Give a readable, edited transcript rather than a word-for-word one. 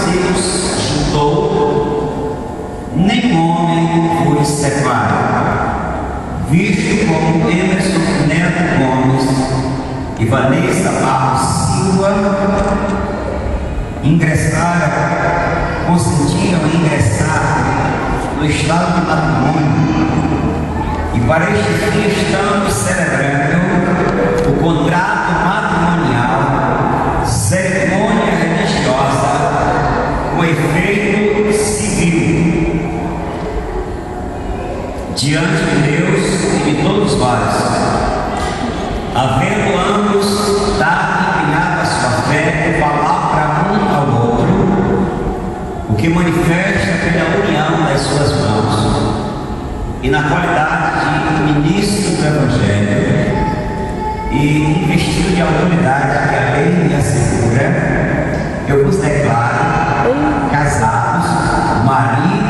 Deus juntou, nem homem vos separa. Visto como Emerson Neto Gomes e Vanessa Barros Silva consentiram ingressar no estado de matrimônio, e para este fim estamos celebrando o contrato matrimonial, cerimônia religiosa com efeito civil, diante de Deus e de todos vós, havendo ambos dado empenhado a sua fé, falar para um ao outro, o que manifesta pela união das suas mãos, e na qualidade de ministro do Evangelho e investido de autoridade que a lei lhe assegura, eu vos declaro casados, marido